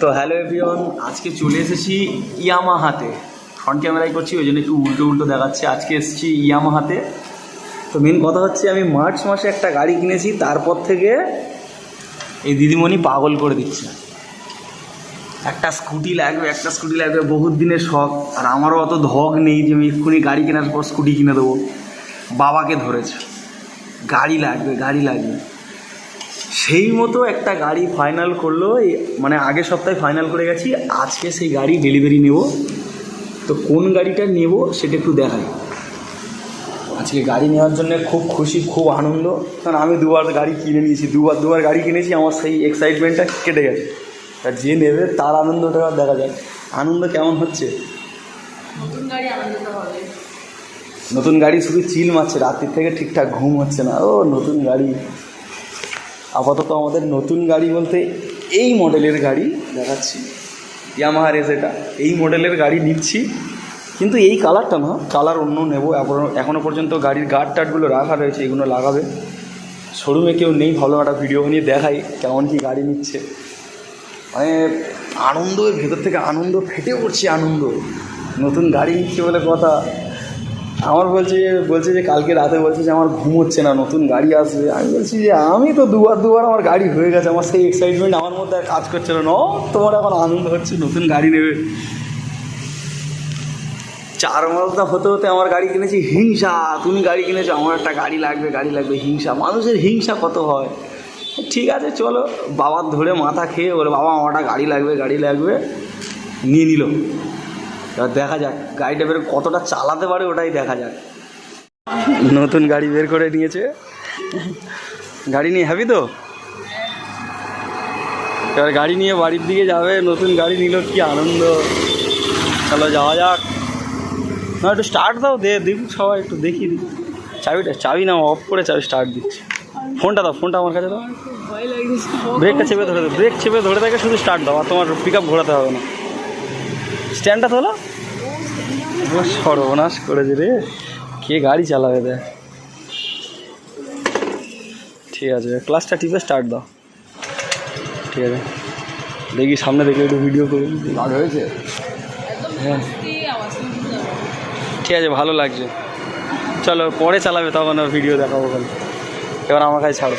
তো hello everyone, আজকে চলে এসেছি ইয়ামাহাতে। ফ্রন্ট ক্যামেরায় করছি, ওই জন্য একটু উল্টো উল্টো দেখাচ্ছে। আজকে এসেছি ইয়ামাহাতে। তো মেন কথা হচ্ছে, আমি মার্চ মাসে একটা গাড়ি কিনেছি, তারপর থেকে এই দিদিমণি পাগল করে দিচ্ছে। একটা স্কুটি লাগবে, বহুত দিনের শখ। আর আমারও অত ধক নেই যে আমি এক্ষুনি গাড়ি কেনার পর স্কুটি কিনে দেবো। বাবাকে ধরেছে, গাড়ি লাগবে। সেই মতো একটা গাড়ি ফাইনাল করলো, মানে আগের সপ্তাহে ফাইনাল করে গেছি। আজকে সেই গাড়ি ডেলিভারি নেব। তো কোন গাড়িটা নেব সেটা একটু দেখাই। আজকে গাড়ি নেওয়ার জন্য খুব খুশি, খুব আনন্দ। কারণ আমি দুবার গাড়ি কিনে নিয়েছি, দুবার গাড়ি কিনেছি। আমার সেই এক্সাইটমেন্টটা কেটে গেছে। আর যে নেবে তার আনন্দটা দেখা যায়। আনন্দ কেমন হচ্ছে? নতুন গাড়ি শুধু চিল মারছে, রাত্রির থেকে ঠিকঠাক ঘুম হচ্ছে না। ও নতুন গাড়ি। আপাতত আমাদের নতুন গাড়ি বলতে এই মডেলের গাড়ি দেখাচ্ছি, ইয়ামাহার এটা এই মডেলের গাড়ি নিচ্ছি। কিন্তু এই কালারটা না, কালার অন্য নেব। এখনও পর্যন্ত গাড়ির গার্ড টার্ডগুলো রাখা রয়েছে, এগুলো লাগাবে। শোরুমে কেউ নেই, ভালো একটা ভিডিও নিয়ে দেখাই কেমন কি গাড়ি নিচ্ছে। মানে আনন্দের ভেতর থেকে আনন্দ ফেটে পড়ছে। আনন্দ, নতুন গাড়ি নিচ্ছে বলে কথা। আমার বলছে যে কালকে রাতে বলছে যে আমার ঘুম হচ্ছে না, নতুন গাড়ি আসবে। আমি বলছি যে আমি তো দুবার আমার গাড়ি হয়ে গেছে। আমার সেই এক্সাইটমেন্ট আমার মধ্যে আর কাজ করছিল না। তোমার এখন আনন্দ হচ্ছে নতুন গাড়ি নেবে। 4 মাসটা হতে আমার গাড়ি কিনেছি। হিংসা, তুমি গাড়ি কিনেছো, আমার একটা গাড়ি লাগবে। হিংসা, মানুষের হিংসা কত হয়। ঠিক আছে চলো, বাবার ধরে মাথা খেয়ে বলে বাবা আমার একটা গাড়ি লাগবে, নিয়ে নিল। এবার দেখা যাক গাড়িটা বের কতটা চালাতে পারে, ওটাই দেখা যাক। নতুন গাড়ি বের করে নিয়েছে। গাড়ি নিয়ে হ্যাপি তো? এবার গাড়ি নিয়ে বাড়ির দিকে যাবে। নতুন গাড়ি নিল, কি আনন্দ। চলো যাওয়া যাক। না একটু স্টার্ট দাও, দেখুক সবাই, একটু দেখি। চাবি না অফ করে স্টার্ট দিচ্ছি। ফোনটা আমার কাছে দাও। ব্রেক চেপে ধরে থাকে, শুধু স্টার্ট দাও। আর তোমার পিক আপ ঘোরাতে হবে না। স্ট্যান্ডটা তোলা। সর্বনাশ করেছে রে, কে গাড়ি চালাবে দেখ। ঠিক আছে, ক্লাসটা টিপে স্টার্ট দাও। ঠিক আছে, দেখি সামনে দেখে একটু ভিডিও করুন। ভালো হয়েছে? হ্যাঁ ঠিক আছে, ভালো লাগছে। চলো পরে চালাবে, তখন ভিডিও দেখাবো। এবার আমার কাছে ছাড়ো।